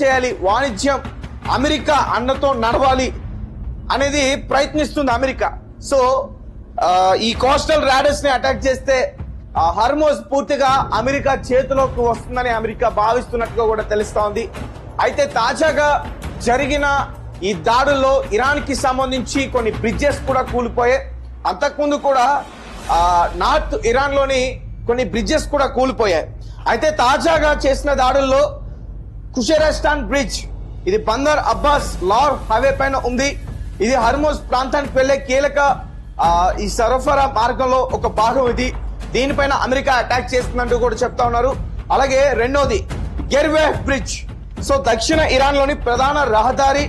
చేయాలి, వాణిజ్యం అమెరికా అన్నతో నడవాలి అనేది ప్రయత్నిస్తుంది అమెరికా. సో ఈ కోస్టల్ రాడర్స్ ని అటాక్ చేస్తే హర్మోజ్ పూర్తిగా అమెరికా చేతిలోకి వస్తుందని అమెరికా భావిస్తున్నట్టుగా కూడా తెలుస్తా ఉంది. అయితే తాజాగా జరిగిన ఈ దాడుల్లో ఇరాన్ కి సంబంధించి కొన్ని బ్రిడ్జెస్ కూడా కూలిపోయాయి. అంతకుముందు కూడా నార్త్ ఇరాన్ లోని కొన్ని బ్రిడ్జెస్ కూడా కూలిపోయాయి. అయితే తాజాగా చేసిన దాడుల్లో ఖుషేరస్తాన్ బ్రిడ్జ్, ఇది బందర్ అబ్బాస్ లార్ హైవే పైన ఉంది. ఇది హర్మోజ్ ప్రాంతానికి వెళ్లే కీలక ఈ సరఫరా మార్గంలో ఒక భాగం. ఇది దీనిపైన అమెరికా అటాక్ చేస్తుందంటూ కూడా చెప్తా ఉన్నారు. అలాగే రెండోది గెర్వేహ్ బ్రిడ్జ్. సో దక్షిణ ఇరాన్ లోని ప్రధాన రహదారి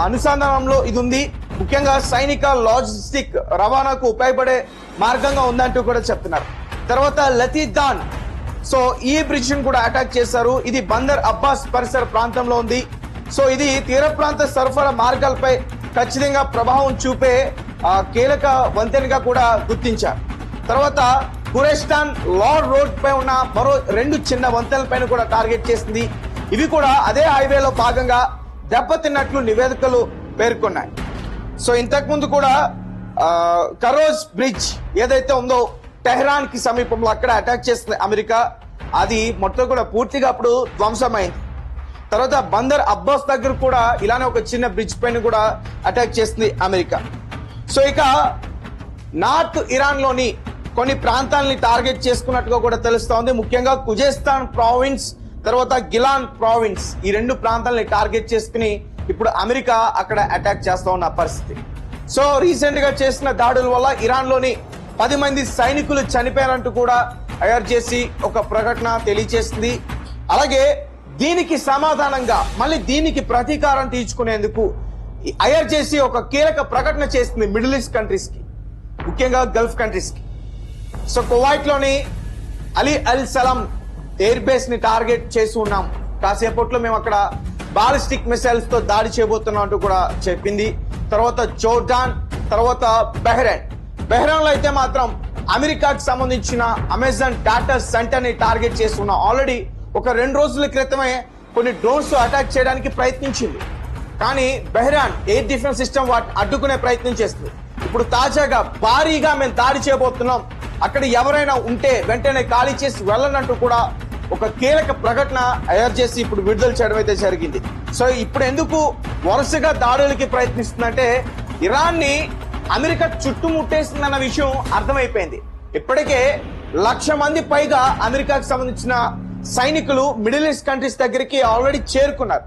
అనుసంధానంలో ఇది ఉంది. ముఖ్యంగా సైనిక లాజిస్టిక్ రవాణాకు ఉపయోగపడే మార్గంగా ఉందంటూ కూడా చెప్తున్నారు. తర్వాత లతీదాన్, సో ఈ బ్రిడ్జ్ ను కూడా అటాక్ చేశారు. ఇది బందర్ అబ్బాస్ పరిసర ప్రాంతంలో ఉంది. సో ఇది తీర ప్రాంత సరఫరా మార్గాలపై ఖచ్చితంగా ప్రభావం చూపే కీలక వంతెనగా కూడా గుర్తించారు. తర్వాత ఖురేస్తాన్ లార్ రోడ్ పై ఉన్న మరో 2 చిన్న వంతెనల పైన కూడా టార్గెట్ చేసింది. ఇవి కూడా అదే హైవేలో భాగంగా దెబ్బతిన్నట్లు నివేదికలు పేర్కొన్నాయి. సో ఇంతకు ముందు కూడా కరోజ్ బ్రిడ్జ్ ఏదైతే ఉందో టెహ్రాన్ కి సమీపంలో అక్కడ అటాక్ చేస్తుంది అమెరికా. అది మొత్తం కూడా పూర్తిగా అప్పుడు ధ్వంసమైంది. తర్వాత బందర్ అబ్బాస్ దగ్గర కూడా ఇలానే ఒక చిన్న బ్రిడ్జ్ పైన కూడా అటాక్ చేస్తుంది అమెరికా. సో ఇక నార్త్ ఇరాన్ లోని కొన్ని ప్రాంతాలని టార్గెట్ చేసుకున్నట్టుగా కూడా తెలుస్తోంది. ముఖ్యంగా ఖుజేస్తాన్ ప్రావిన్స్, తర్వాత గిలాన్ ప్రావిన్స్, ఈ 2 ప్రాంతాలని టార్గెట్ చేసుకుని ఇప్పుడు అమెరికా అక్కడ అటాక్ చేస్తా ఉన్న పరిస్థితి. సో రీసెంట్ గా చేసిన దాడుల వల్ల ఇరాన్ లోని 10 మంది సైనికులు చనిపోయారంటూ కూడా ఐఆర్జేసీ ఒక ప్రకటన తెలియజేసింది. అలాగే దీనికి సమాధానంగా మళ్ళీ దీనికి ప్రతీకారం తీర్చుకునేందుకు ఐఆర్జేసీ ఒక కీలక ప్రకటన చేస్తుంది మిడిల్ ఈస్ట్ కంట్రీస్ కి, ముఖ్యంగా గల్ఫ్ కంట్రీస్ కి. సో కువైట్ లోని అలీ అల్ సలాం ఎయిర్ బేస్ ని టార్గెట్ చేసి ఉన్నాం, కాసేపట్లో మేము అక్కడ బాలిస్టిక్ మిసైల్స్ తో దాడి చేయబోతున్నాం అంటూ కూడా చెప్పింది. తర్వాత జోర్డాన్, తర్వాత బెహ్రెయిన్ లో అయితే మాత్రం అమెరికాకి సంబంధించిన అమెజాన్ డాటా సెంటర్ ని టార్గెట్ చేసి ఉన్నాం. ఆల్రెడీ ఒక 2 రోజుల క్రితమే కొన్ని డ్రోన్స్ అటాక్ చేయడానికి ప్రయత్నించింది, కానీ బెహ్రెయిన్ ఎయిర్ డిఫెన్స్ సిస్టమ్ వాటిని అడ్డుకునే ప్రయత్నం చేస్తుంది. ఇప్పుడు తాజాగా భారీగా మేము దాడి చేయబోతున్నాం, అక్కడ ఎవరైనా ఉంటే వెంటనే ఖాళీ చేసి వెళ్ళనంటూ కూడా ఒక కీలక ప్రకటన ఐఆర్జేసీ ఇప్పుడు విడుదల చేయడం అయితే జరిగింది. సో ఇప్పుడు ఎందుకు వరుసగా దాడులకి ప్రయత్నిస్తుందంటే ఇరాన్ ని అమెరికా చుట్టుముట్టేసిందన్న విషయం అర్థమైపోయింది. ఇప్పటికే 1,00,000 మంది పైగా అమెరికాకు సంబంధించిన సైనికులు మిడిల్ ఈస్ట్ కంట్రీస్ దగ్గరికి ఆల్రెడీ చేరుకున్నారు.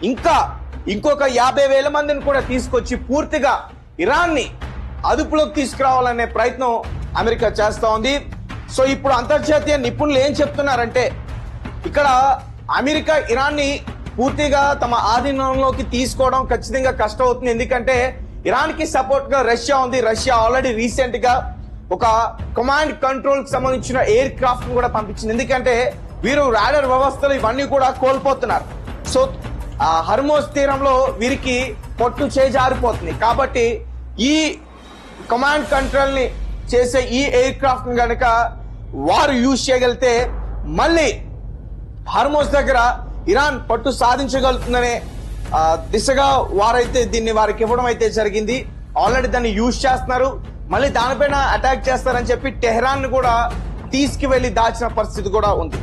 ఇంకా ఇంకొక 50,000 మందిని కూడా తీసుకొచ్చి పూర్తిగా ఇరాన్ ని అదుపులోకి తీసుకురావాలనే ప్రయత్నం అమెరికా చేస్తా ఉంది. సో ఇప్పుడు అంతర్జాతీయ నిపుణులు ఏం చెప్తున్నారంటే ఇక్కడ అమెరికా ఇరాన్ ని పూర్తిగా తమ ఆధీనంలోకి తీసుకోవడం ఖచ్చితంగా కష్టం అవుతుంది. ఎందుకంటే ఇరాన్ కి సపోర్ట్ గా రష్యా ఉంది. రష్యా ఆల్రెడీ రీసెంట్ గా ఒక కమాండ్ కంట్రోల్ కి సంబంధించిన ఎయిర్ క్రాఫ్ట్ కూడా పంపించింది. ఎందుకంటే వీరు రాడర్ వ్యవస్థలు ఇవన్నీ కూడా కోల్పోతున్నారు. సో హర్మోజ్ తీరంలో వీరికి పొట్టు చేజారిపోతుంది. కాబట్టి ఈ కమాండ్ కంట్రోల్ ని చేసే ఈ ఎయిర్ క్రాఫ్ట్ ని గనక వారు యూజ్ చేయగలిగితే మళ్ళీ హర్మోజ్ దగ్గర ఇరాన్ పట్టు సాధించగలుగుతుందనే దిశగా వారైతే దీన్ని వారికి ఇవ్వడం అయితే జరిగింది. ఆల్రెడీ దాన్ని యూజ్ చేస్తున్నారు, మళ్ళీ దానిపైన అటాక్ చేస్తారని చెప్పి టెహ్రాన్ ను కూడా తీసుకువెళ్లి దాచిన పరిస్థితి కూడా ఉంది.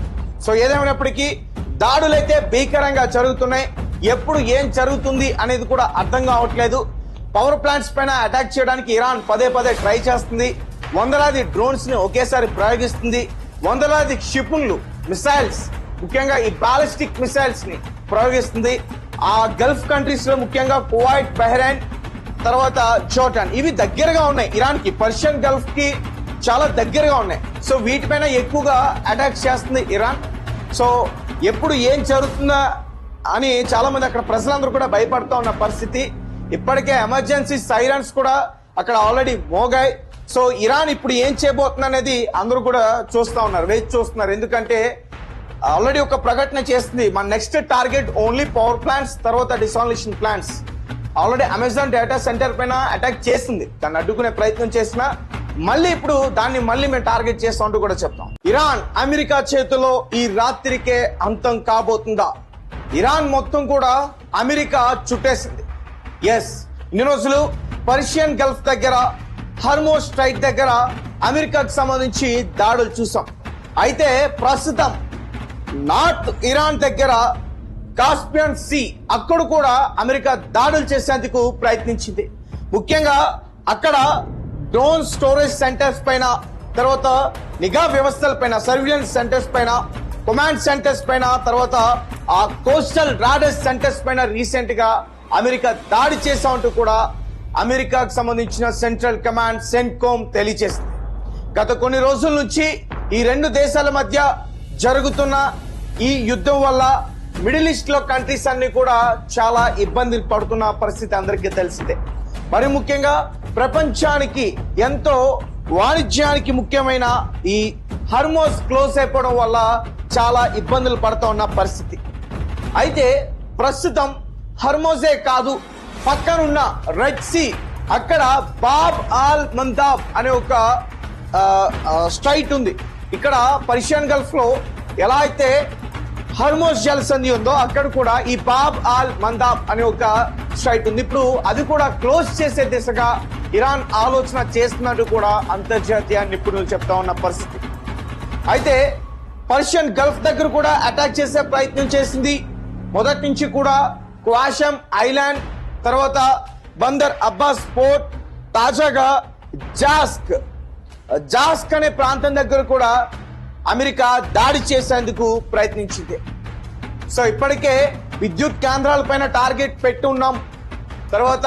సో ఏదేమైనప్పటికీ దాడులైతే భీకరంగా జరుగుతున్నాయి. ఎప్పుడు ఏం జరుగుతుంది అనేది కూడా అర్థం కావట్లేదు. పవర్ ప్లాంట్స్ పైన అటాక్ చేయడానికి ఇరాన్ పదే ట్రై చేస్తుంది. వందలాది డ్రోన్స్ ని ఒకేసారి ప్రయోగిస్తుంది. వందలాది క్షిపణులు, మిసైల్స్, ముఖ్యంగా ఈ బాలిస్టిక్ మిసైల్స్ ని ప్రయోగిస్తుంది. ఆ గల్ఫ్ కంట్రీస్ లో ముఖ్యంగా కువైట్, బెహ్రెయిన్, తర్వాత జోర్డాన్, ఇవి దగ్గరగా ఉన్నాయి ఇరాన్ కి. పర్షియన్ గల్ఫ్ కి చాలా దగ్గరగా ఉన్నాయి. సో వీటిపైన ఎక్కువగా అటాక్ చేస్తుంది ఇరాన్. సో ఎప్పుడు ఏం జరుగుతుందా అని చాలా మంది అక్కడ ప్రజలందరూ కూడా భయపడుతూ ఉన్న పరిస్థితి. ఇప్పటికే ఎమర్జెన్సీ సైరన్స్ కూడా అక్కడ ఆల్రెడీ మోగాయి. సో ఇరాన్ ఇప్పుడు ఏం చేయబోతుంది అనేది అందరూ కూడా చూస్తా ఉన్నారు, వేచి చూస్తున్నారు. ఎందుకంటే ఆల్రెడీ ఒక ప్రకటన చేస్తుంది, మన next target only power plants, తర్వాత desalination plants. Already Amazon data centre పైన అటాక్ చేసింది, దాన్ని అడ్డుకునే ప్రయత్నం చేసినా మళ్ళీ ఇప్పుడు దాన్ని మళ్ళీ మేము టార్గెట్ చేస్తాం అంటూ కూడా చెప్తాం. ఇరాన్ అమెరికా చేతిలో ఈ రాత్రికే అంతం కాబోతుందా? ఇరాన్ మొత్తం కూడా అమెరికా చుట్టేసింది. ఎస్, ఇన్ని రోజులు పర్షియన్ గల్ఫ్ దగ్గర, హర్మోజ్ స్ట్రైట్ దగ్గర అమెరికాకు సంబంధించి దాడులు చూసాం. అయితే ప్రస్తుతం నార్త్ ఇరాన్ దగ్గర కాస్పియన్ సీ, అక్కడ కూడా అమెరికా దాడులు చేసేందుకు ప్రయత్నించింది. ముఖ్యంగా అక్కడ డ్రోన్ స్టోరేజ్ సెంటర్స్ పైన, తర్వాత నిఘా వ్యవస్థల పైన, సర్విలెన్స్ సెంటర్స్ పైన, కమాండ్ సెంటర్స్ పైన, తర్వాత ఆ కోస్టల్ రాడర్ సెంటర్స్ పైన రీసెంట్ గా అమెరికా దాడి చేశామంటూ కూడా అమెరికాకు సంబంధించిన సెంట్రల్ కమాండ్ సెంట్కోమ్ తెలియజేసింది. గత కొన్ని రోజుల నుంచి ఈ రెండు దేశాల మధ్య జరుగుతున్న ఈ యుద్ధం వల్ల మిడిల్ ఈస్ట్ లో కంట్రీస్ అన్ని కూడా చాలా ఇబ్బందులు పడుతున్న పరిస్థితి అందరికీ తెలిసిందే. మరి ముఖ్యంగా ప్రపంచానికి ఎంతో వాణిజ్యానికి ముఖ్యమైన ఈ హర్మోజ్ క్లోజ్ అయిపోవడం వల్ల చాలా ఇబ్బందులు పడుతూ ఉన్న పరిస్థితి. అయితే ప్రస్తుతం హర్మోజే కాదు, పక్కనున్న రెడ్ సీ, అక్కడ బాబ్ ఆల్ మందాబ్ అనే ఒక స్ట్రైట్ ఉంది. ఇక్కడ పర్షియన్ గల్ఫ్ లో ఎలా అయితే హర్మోజ్ జలసంధి ఉందో అక్కడ కూడా ఈ బాబ్ ఆల్ మందాబ్ అనే ఒక స్ట్రైట్ ఉంది. ఇప్పుడు అది కూడా క్లోజ్ చేసే దిశగా ఇరాన్ ఆలోచన చేస్తున్నట్టు కూడా అంతర్జాతీయ నిపుణులు చెప్తా ఉన్న పరిస్థితి. అయితే పర్షియన్ గల్ఫ్ దగ్గర కూడా అటాక్ చేసే ప్రయత్నం చేసింది. మొదటి నుంచి కూడా క్వాషం ఐలాండ్, తర్వాత బందర్ అబ్బాస్ పోర్ట్, తాజాగా జాస్క్ అనే ప్రాంతం దగ్గర కూడా అమెరికా దాడి చేసేందుకు ప్రయత్నించింది. సో ఇప్పటికే విద్యుత్ కేంద్రాలపైన టార్గెట్ పెట్టి ఉన్నాం. తర్వాత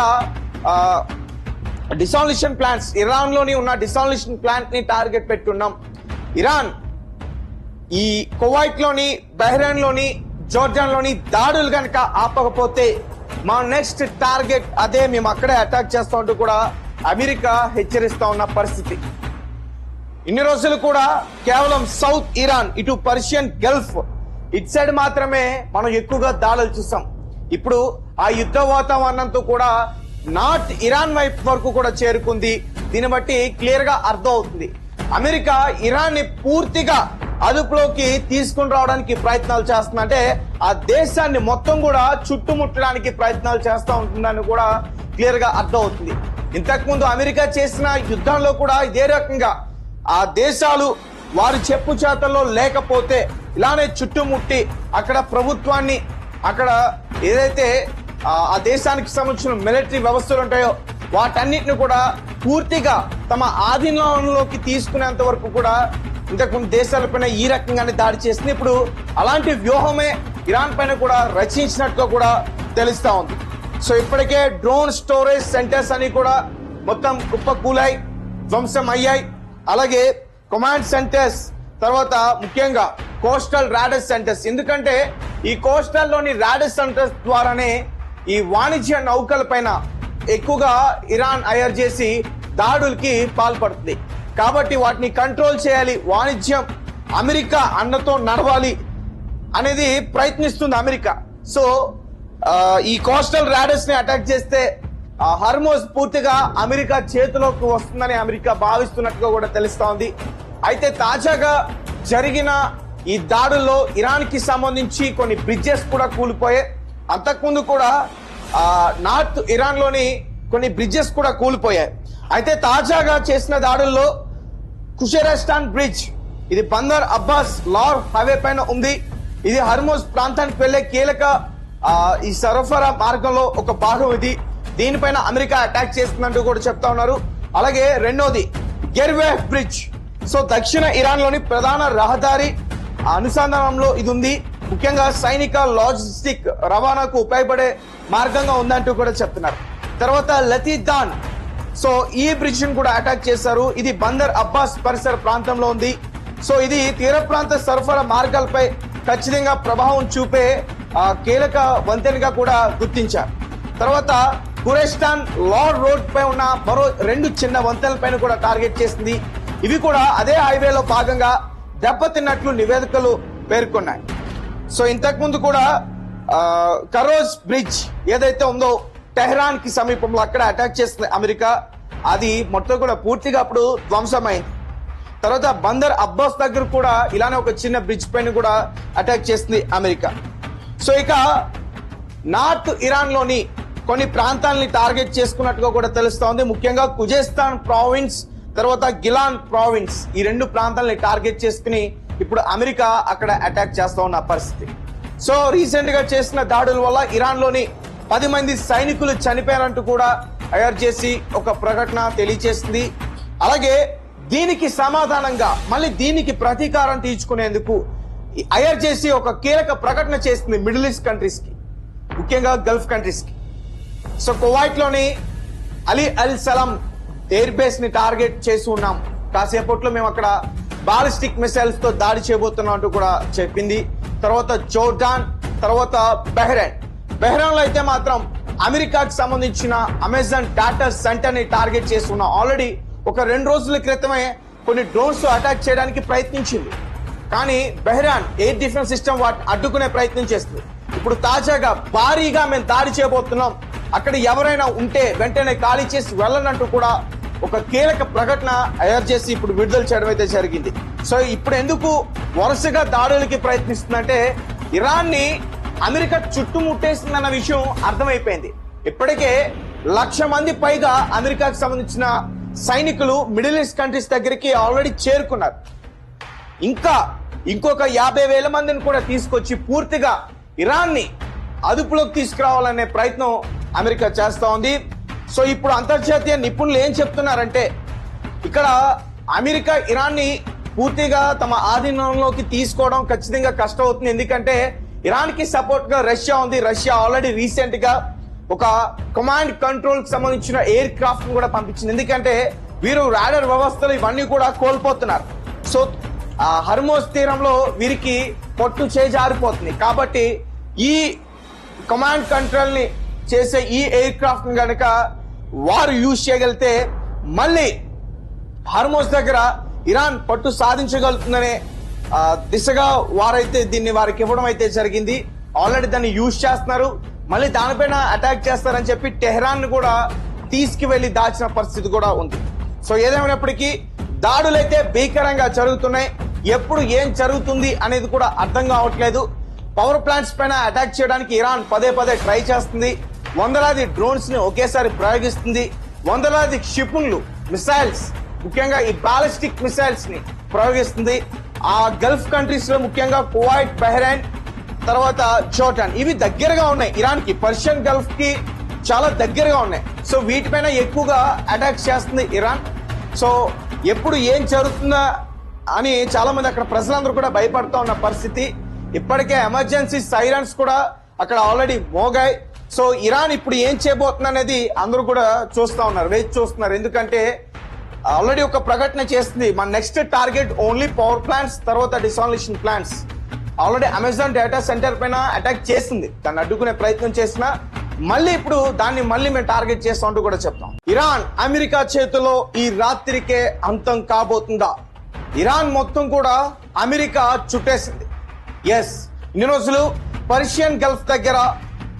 డిసాల్యూషన్ ప్లాంట్స్, ఇరాన్ లోని ఉన్న డిసాల్యూషన్ ప్లాంట్ ని టార్గెట్ పెట్టున్నాం. ఇరాన్ ఈ కువైట్ లోని, బహ్రెయిన్ లోని, జోర్డాన్ లోని దాడులు కనుక ఆపకపోతే మా నెక్స్ట్ టార్గెట్ అదే, మేము అక్కడే అటాక్ చేస్తా ఉంటూ కూడా అమెరికా హెచ్చరిస్తా ఉన్న పరిస్థితి. ఇన్ని రోజులు కూడా కేవలం సౌత్ ఇరాన్, ఇటు పర్షియన్ గల్ఫ్ ఇటు సైడ్ మాత్రమే మనం ఎక్కువగా దాడులు చూసాం. ఇప్పుడు ఆ యుద్ధ వాతావరణంతో కూడా నార్త్ ఇరాన్ వైపు వరకు కూడా చేరుకుంది. దీన్ని బట్టి క్లియర్ గా అర్థం అవుతుంది అమెరికా ఇరాన్ ని పూర్తిగా అదుపులోకి తీసుకుని రావడానికి ప్రయత్నాలు చేస్తుంది. అంటే ఆ దేశాన్ని మొత్తం కూడా చుట్టుముట్టడానికి ప్రయత్నాలు చేస్తూ ఉంటుందని కూడా క్లియర్ గా అర్థం అవుతుంది. ఇంతకు ముందు అమెరికా చేసిన యుద్ధంలో కూడా ఇదే రకంగా ఆ దేశాలు వారి చెప్పు చేతల్లో లేకపోతే ఇలానే చుట్టుముట్టి అక్కడ ప్రభుత్వాన్ని, అక్కడ ఏదైతే ఆ దేశానికి సంబంధించిన మిలిటరీ వ్యవస్థలు ఉంటాయో వాటన్నిటిని కూడా పూర్తిగా తమ ఆధీనంలోకి తీసుకునేంత వరకు కూడా ఇంతకుముందు దేశాలపైన ఈ రకంగానే దాడి చేస్తుంది. ఇప్పుడు అలాంటి వ్యూహమే ఇరాన్ పైన కూడా రచించినట్టుగా కూడా తెలుస్తా ఉంది. సో ఇప్పటికే డ్రోన్ స్టోరేజ్ సెంటర్స్ అని కూడా మొత్తం కుప్పకూలాయి, ధ్వంసం అయ్యాయి. అలాగే కమాండ్ సెంటర్స్, తర్వాత ముఖ్యంగా కోస్టల్ రాడర్ సెంటర్స్, ఎందుకంటే ఈ కోస్టల్ లోని రాడర్ సెంటర్స్ ద్వారానే ఈ వాణిజ్య నౌకల పైన ఎక్కువగా ఇరాన్ హైర్ చేసి దాడులకి పాల్పడుతుంది. కాబట్టి వాటిని కంట్రోల్ చేయాలి, వాణిజ్యం అమెరికా అండతో నడవాలి అనేది ప్రయత్నిస్తుంది అమెరికా. సో ఈ కోస్టల్ రాడర్స్ ని అటాక్ చేస్తే హర్మోజ్ పూర్తిగా అమెరికా చేతిలోకి వస్తుందని అమెరికా భావిస్తున్నట్టుగా కూడా తెలుస్తా ఉంది. అయితే తాజాగా జరిగిన ఈ దాడుల్లో ఇరాన్ కి సంబంధించి కొన్ని బ్రిడ్జెస్ కూడా కూలిపోయాయి. అంతకుముందు కూడా నార్త్ ఇరాన్ లోని కొన్ని బ్రిడ్జెస్ కూడా కూలిపోయాయి. అయితే తాజాగా చేసిన దాడుల్లో ఖుషేరస్తాన్ బ్రిడ్జ్, ఇది బందర్ అబ్బాస్ లార్ హైవే పైన ఉంది. ఇది హర్మోజ్ ప్రాంతానికి వెళ్లే కీలక ఈ సరఫరా మార్గంలో ఒక భాగం ఇది. దీనిపైన అమెరికా అటాక్ చేస్తుందంటూ కూడా చెప్తా ఉన్నారు. అలాగే రెండోది గెర్వేహ్ బ్రిడ్జ్, సో దక్షిణ ఇరాన్ లోని ప్రధాన రహదారి అనుసంధానంలో ఇది ఉంది. ముఖ్యంగా సైనిక లాజిస్టిక్ రవాణాకు ఉపయోగపడే మార్గంగా ఉందంటూ కూడా చెప్తున్నారు. తర్వాత లతీదాన్, సో ఈ బ్రిడ్జ్ ని కూడా అటాక్ చేశారు. ఇది బందర్ అబ్బాస్ పరిసర ప్రాంతంలో ఉంది. సో ఇది తీర ప్రాంత సరఫరా మార్గాలపై ఖచ్చితంగా ప్రభావం చూపే కీలక వంతెనగా కూడా గుర్తించారు. తర్వాత ఖురేస్తాన్ లార్ రోడ్ పై ఉన్న మరో 2 చిన్న వంతెనల పైన కూడా టార్గెట్ చేసింది. ఇవి కూడా అదే హైవేలో భాగంగా దెబ్బతిన్నట్లు నివేదికలు పేర్కొన్నాయి. సో ఇంతకు ముందు కూడా కరోజ్ బ్రిడ్జ్ ఏదైతే ఉందో టెహ్రాన్ కి సమీపంలో అక్కడ అటాక్ చేస్తుంది అమెరికా. అది మొత్తం కూడా పూర్తిగా అప్పుడు ధ్వంసమైంది. తర్వాత బందర్ అబ్బాస్ దగ్గర కూడా ఇలానే ఒక చిన్న బ్రిడ్జ్ పైన కూడా అటాక్ చేస్తుంది అమెరికా. సో ఇక నార్త్ ఇరాన్ లోని కొన్ని ప్రాంతాలని టార్గెట్ చేసుకున్నట్టుగా కూడా తెలుస్తోంది. ముఖ్యంగా ఖుజేస్తాన్ ప్రావిన్స్, తర్వాత గిలాన్ ప్రావిన్స్, ఈ 2 ప్రాంతాలని టార్గెట్ చేసుకుని ఇప్పుడు అమెరికా అక్కడ అటాక్ చేస్తా ఉన్న పరిస్థితి. సో రీసెంట్ గా చేసిన దాడుల వల్ల ఇరాన్ లోని 10 మంది సైనికులు చనిపోయారంటూ కూడా ఐఆర్జేసీ ఒక ప్రకటన తెలియజేసింది. అలాగే దీనికి సమాధానంగా మళ్ళీ దీనికి ప్రతీకారం తీర్చుకునేందుకు ఐఆర్జేసీ ఒక కీలక ప్రకటన చేసింది మిడిల్ ఈస్ట్ కంట్రీస్ కి, ముఖ్యంగా గల్ఫ్ కంట్రీస్ కి. సో కువైట్ లోని అలీ అల్ సలాం ఎయిర్ బేస్ ని టార్గెట్ చేసి ఉన్నాం, కాసేపట్లో మేము అక్కడ బాలిస్టిక్ మిసైల్స్ తో దాడి చేయబోతున్నాం అంటూ కూడా చెప్పింది. తర్వాత జోర్డాన్, తర్వాత బెహ్రెయిన్ లో అయితే మాత్రం అమెరికాకి సంబంధించిన అమెజాన్ డాటా సెంటర్ ని టార్గెట్ చేసి ఉన్నాం. ఆల్రెడీ ఒక 2 రోజుల క్రితమే కొన్ని డ్రోన్స్ అటాక్ చేయడానికి ప్రయత్నించింది, కానీ బెహ్రెయిన్ ఎయిర్ డిఫెన్స్ సిస్టమ్ వాటిని అడ్డుకునే ప్రయత్నం చేస్తుంది. ఇప్పుడు తాజాగా భారీగా మేము దాడి చేయబోతున్నాం, అక్కడ ఎవరైనా ఉంటే వెంటనే ఖాళీ చేసి వెళ్ళనంటూ కూడా ఒక కీలక ప్రకటన ఐఆర్జేసీ ఇప్పుడు విడుదల చేయడం అయితే జరిగింది. సో ఇప్పుడు ఎందుకు వరుసగా దాడులకి ప్రయత్నిస్తుందంటే ఇరాన్ ని అమెరికా చుట్టుముట్టేసిందన్న విషయం అర్థమైపోయింది. ఇప్పటికే 1,00,000 మంది పైగా అమెరికాకు సంబంధించిన సైనికులు మిడిల్ ఈస్ట్ కంట్రీస్ దగ్గరికి ఆల్రెడీ చేరుకున్నారు. ఇంకా ఇంకొక 50,000 మందిని కూడా తీసుకొచ్చి పూర్తిగా ఇరాన్ ని అదుపులోకి తీసుకురావాలనే ప్రయత్నం అమెరికా చేస్తా ఉంది. సో ఇప్పుడు అంతర్జాతీయ నిపుణులు ఏం చెప్తున్నారంటే ఇక్కడ అమెరికా ఇరాన్ ని పూర్తిగా తమ ఆధీనంలోకి తీసుకోవడం ఖచ్చితంగా కష్టం అవుతుంది. ఎందుకంటే ఇరాన్ కి సపోర్ట్ గా రష్యా ఉంది. రష్యా ఆల్రెడీ రీసెంట్ గా ఒక కమాండ్ కంట్రోల్ కి సంబంధించిన ఎయిర్ క్రాఫ్ట్ కూడా పంపించింది. ఎందుకంటే వీరు రాడర్ వ్యవస్థలు ఇవన్నీ కూడా కోల్పోతున్నారు. సో హర్మోజ్ తీరంలో వీరికి పొట్టు చేజారిపోతుంది. కాబట్టి ఈ కమాండ్ కంట్రోల్ ని చేసే ఈ ఎయిర్ క్రాఫ్ట్ ని కనుక వారు యూజ్ చేయగలిగితే మళ్ళీ హర్మోజ్ దగ్గర ఇరాన్ పట్టు సాధించగలుగుతుందనే దిశగా వారైతే దీన్ని వారికి ఇవ్వడం అయితే జరిగింది. ఆల్రెడీ దాన్ని యూజ్ చేస్తున్నారు, మళ్ళీ దానిపైన అటాక్ చేస్తారని చెప్పి టెహ్రాన్ ను కూడా తీసుకువెళ్లి దాచిన పరిస్థితి కూడా ఉంది. సో ఏదేమైనప్పటికీ దాడులైతే భీకరంగా జరుగుతున్నాయి. ఎప్పుడు ఏం జరుగుతుంది అనేది కూడా అర్థం కావట్లేదు. పవర్ ప్లాంట్స్ పైన అటాక్ చేయడానికి ఇరాన్ పదే ట్రై చేస్తుంది. వందలాది డ్రోన్స్ ని ఒకేసారి ప్రయోగిస్తుంది. వందలాది క్షిపణులు, మిసైల్స్, ముఖ్యంగా ఈ బాలిస్టిక్ మిసైల్స్ ని ప్రయోగిస్తుంది. ఆ గల్ఫ్ కంట్రీస్ లో ముఖ్యంగా కువైట్, బెహ్రెయిన్, తర్వాత జోర్డాన్, ఇవి దగ్గరగా ఉన్నాయి ఇరాన్ కి. పర్షియన్ గల్ఫ్ కి చాలా దగ్గరగా ఉన్నాయి. సో వీటిపైన ఎక్కువగా అటాక్ చేస్తుంది ఇరాన్. సో ఎప్పుడు ఏం జరుగుతుందా అని చాలా మంది అక్కడ ప్రజలందరూ కూడా భయపడుతూ ఉన్న పరిస్థితి. ఇప్పటికే ఎమర్జెన్సీ సైరన్స్ కూడా అక్కడ ఆల్రెడీ మోగాయి. సో ఇరాన్ ఇప్పుడు ఏం చేయబోతుంది అనేది అందరూ కూడా చూస్తా ఉన్నారు, వేచి చూస్తున్నారు. ఎందుకంటే ఆల్రెడీ ఒక ప్రకటన చేస్తుంది, మన next target only power plants, తర్వాత desalination plants. Already Amazon data centre పైన అటాక్ చేసింది, దాన్ని అడ్డుకునే ప్రయత్నం చేసినా మళ్ళీ ఇప్పుడు దాన్ని మళ్ళీ మేము టార్గెట్ చేస్తాం అంటూ కూడా చెప్తాం. ఇరాన్ అమెరికా చేతిలో ఈ రాత్రికే అంతం కాబోతుందా? ఇరాన్ మొత్తం కూడా అమెరికా చుట్టేసింది. ఎస్, ఇన్ని రోజులు పర్షియన్ గల్ఫ్ దగ్గర,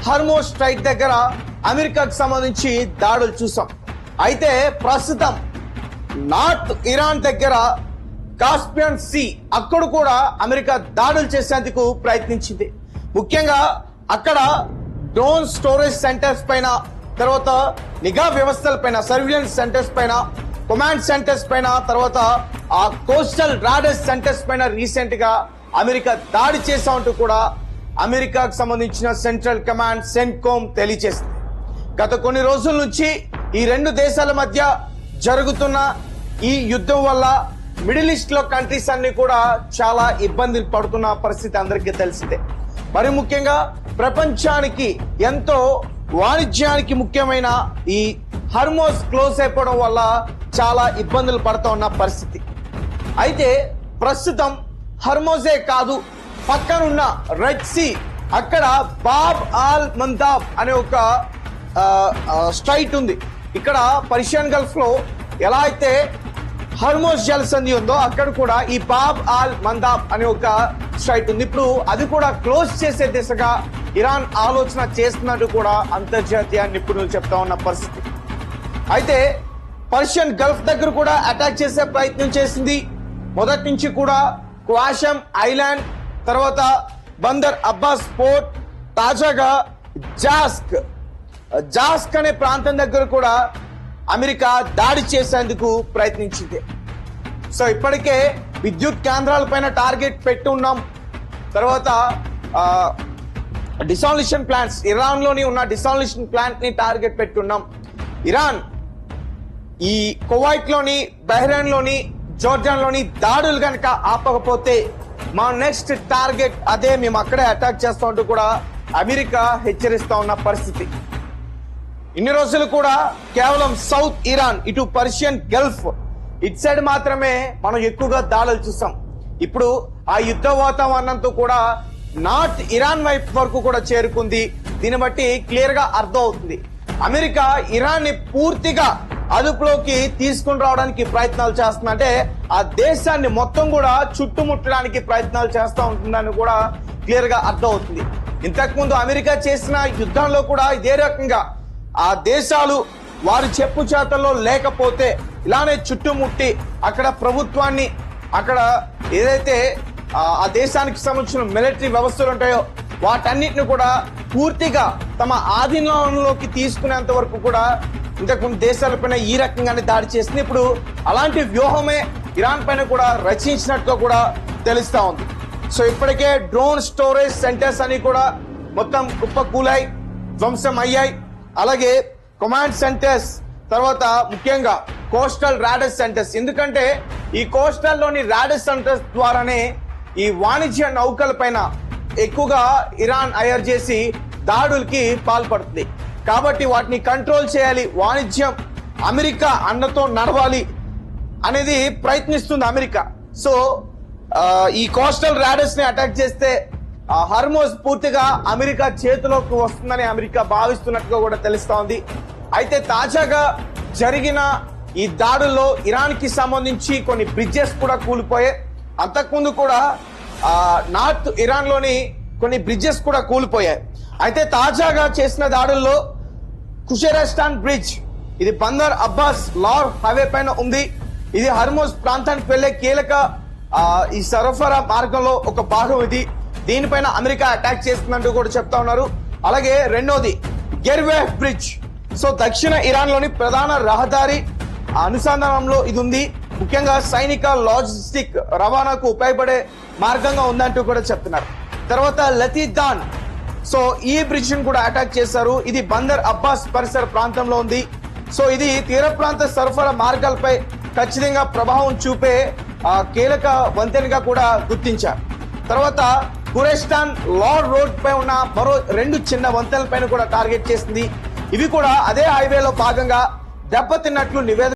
హర్మోజ్ స్ట్రైట్ దగ్గర అమెరికాకు సంబంధించి దాడులు చూసాం. అయితే ప్రస్తుతం నార్త్ ఇరాన్ దగ్గర కాస్పియన్ సీ, అక్కడ కూడా అమెరికా దాడులు చేసేందుకు ప్రయత్నించింది. ముఖ్యంగా అక్కడ డ్రోన్ స్టోరేజ్ సెంటర్స్ పైన, తర్వాత నిఘా వ్యవస్థల పైన, సర్విలెన్స్ సెంటర్స్ పైన, కమాండ్ సెంటర్స్ పైన, తర్వాత ఆ కోస్టల్ రాడర్ సెంటర్స్ పైన రీసెంట్ గా అమెరికా దాడి చేశామంటూ కూడా అమెరికాకు సంబంధించిన సెంట్రల్ కమాండ్ సెంట్కోమ్ తెలియజేసింది. గత కొన్ని రోజుల నుంచి ఈ 2 దేశాల మధ్య జరుగుతున్న ఈ యుద్ధం వల్ల మిడిల్ ఈస్ట్ లో కంట్రీస్ అన్ని కూడా చాలా ఇబ్బందులు పడుతున్న పరిస్థితి అందరికీ తెలిసిందే. మరి ముఖ్యంగా ప్రపంచానికి ఎంతో వాణిజ్యానికి ముఖ్యమైన ఈ హర్మోజ్ క్లోజ్ అయిపోవడం వల్ల చాలా ఇబ్బందులు పడుతూ ఉన్న పరిస్థితి. అయితే ప్రస్తుతం హర్మోజే కాదు, పక్కనున్న రెడ్ సీ, అక్కడ బాబ్ ఆల్ మందాబ్ అనే ఒక స్ట్రైట్ ఉంది. ఇక్కడ పర్షియన్ గల్ఫ్ లో ఎలా అయితే హర్మోజ్ జలసంధి ఉందో అక్కడ కూడా ఈ బాబ్ ఆల్ మందాబ్ అనే ఒక స్ట్రైట్ ఉంది. ఇప్పుడు అది కూడా క్లోజ్ చేసే దిశగా ఇరాన్ ఆలోచన చేస్తున్నట్టు కూడా అంతర్జాతీయ నిపుణులు చెప్తా ఉన్న పరిస్థితి. అయితే పర్షియన్ గల్ఫ్ దగ్గర కూడా అటాక్ చేసే ప్రయత్నం చేసింది. మొదటి నుంచి కూడా క్వాషం ఐలాండ్, తర్వాత బందర్ అబ్బాస్ పోర్ట్, తాజాగా జాస్క్ అనే ప్రాంతం దగ్గర కూడా అమెరికా దాడి చేసేందుకు ప్రయత్నించింది. సో ఇప్పటికే విద్యుత్ కేంద్రాలపైన టార్గెట్ పెట్టి ఉన్నాం. తర్వాత డిసాల్యూషన్ ప్లాంట్స్, ఇరాన్ లోని ఉన్న డిసాల్యూషన్ ప్లాంట్ ని టార్గెట్ పెట్టున్నాం. ఇరాన్ ఈ కువైట్ లోని, బహ్రెయిన్ లోని, జోర్డాన్ లోని దాడులు కనుక ఆపకపోతే మా నెక్స్ట్ టార్గెట్ అదే, మేము అక్కడే అటాక్ చేస్తా ఉంటూ కూడా అమెరికా హెచ్చరిస్తా ఉన్న పరిస్థితి. ఇన్ని రోజులు కూడా కేవలం సౌత్ ఇరాన్, ఇటు పర్షియన్ గల్ఫ్ ఇటు సైడ్ మాత్రమే మనం ఎక్కువగా దాడులు చూసాం. ఇప్పుడు ఆ యుద్ధ వాతావరణంతో కూడా నార్త్ ఇరాన్ వైపు వరకు కూడా చేరుకుంది. దీన్ని బట్టి క్లియర్ గా అర్థం అవుతుంది అమెరికా ఇరాన్ ని పూర్తిగా అదుపులోకి తీసుకుని రావడానికి ప్రయత్నాలు చేస్తుంది. అంటే ఆ దేశాన్ని మొత్తం కూడా చుట్టుముట్టడానికి ప్రయత్నాలు చేస్తూ ఉంటుందని కూడా క్లియర్ గా అర్థం అవుతుంది. ఇంతకుముందు అమెరికా చేసిన యుద్ధంలో కూడా ఇదే రకంగా ఆ దేశాలు వారి చెప్పు చేతల్లో లేకపోతే ఇలానే చుట్టుముట్టి అక్కడ ప్రభుత్వాన్ని, అక్కడ ఏదైతే ఆ దేశానికి సంబంధించిన మిలిటరీ వ్యవస్థలు ఉంటాయో వాటన్నిటిని కూడా పూర్తిగా తమ ఆధీనంలోకి తీసుకునేంత వరకు కూడా ఇంతకుముందు దేశాలపైన ఈ రకంగానే దాడి చేసింది. ఇప్పుడు అలాంటి వ్యూహమే ఇరాన్ పైన కూడా రచించినట్టుగా కూడా తెలుస్తా ఉంది. సో ఇప్పటికే డ్రోన్ స్టోరేజ్ సెంటర్స్ అని కూడా మొత్తం కుప్పకూలాయి, ధ్వంసం అయ్యాయి. అలాగే కమాండ్ సెంటర్స్, తర్వాత ముఖ్యంగా కోస్టల్ రాడర్ సెంటర్స్. ఎందుకంటే ఈ కోస్టల్ లోని రాడర్ సెంటర్స్ ద్వారానే ఈ వాణిజ్య నౌకల పైన ఎక్కువగా ఇరాన్ హైర్ చేసి దాడులకి పాల్పడుతుంది. కాబట్టి వాటిని కంట్రోల్ చేయాలి, వాణిజ్యం అమెరికా అండతో నడవాలి అనేది ప్రయత్నిస్తుంది అమెరికా. సో ఈ కోస్టల్ రాడర్స్ ని అటాక్ చేస్తే హర్మోజ్ పూర్తిగా అమెరికా చేతిలోకి వస్తుందని అమెరికా భావిస్తున్నట్టుగా కూడా తెలుస్తా ఉంది. అయితే తాజాగా జరిగిన ఈ దాడుల్లో ఇరాన్ కి సంబంధించి కొన్ని బ్రిడ్జెస్ కూడా కూలిపోయాయి. అంతకుముందు కూడా నార్త్ ఇరాన్ లోని కొన్ని బ్రిడ్జెస్ కూడా కూలిపోయాయి. అయితే తాజాగా చేసిన దాడుల్లో ఖుషేరస్తాన్ బ్రిడ్జ్, ఇది బందర్ అబ్బాస్ లార్ హైవే పైన ఉంది. ఇది హర్మోజ్ ప్రాంతానికి వెళ్లే కీలక ఈ సరఫరా మార్గంలో ఒక భాగం. ఇది దీనిపైన అమెరికా అటాక్ చేస్తుందంటూ కూడా చెప్తా ఉన్నారు. అలాగే రెండోది గెర్వేహ్ బ్రిడ్జ్. సో దక్షిణ ఇరాన్ లోని ప్రధాన రహదారి అనుసంధానంలో ఇది ఉంది. ముఖ్యంగా సైనిక లాజిస్టిక్ రవాణాకు ఉపయోగపడే మార్గంగా ఉందంటూ కూడా చెప్తున్నారు. తర్వాత లతీదాన్, సో ఈ బ్రిడ్జ్ ని కూడా అటాక్ చేశారు. ఇది బందర్ అబ్బాస్ పరిసర ప్రాంతంలో ఉంది. సో ఇది తీర ప్రాంత సరఫరా మార్గాలపై ఖచ్చితంగా ప్రభావం చూపే కీలక వంతెనగా కూడా గుర్తించారు. తర్వాత ఖురేస్తాన్ లార్ రోడ్ పై ఉన్న మరో 2 చిన్న వంతెనల పైన కూడా టార్గెట్ చేసింది. ఇవి కూడా అదే హైవేలో భాగంగా దెబ్బతిన్నట్లు నివేదిక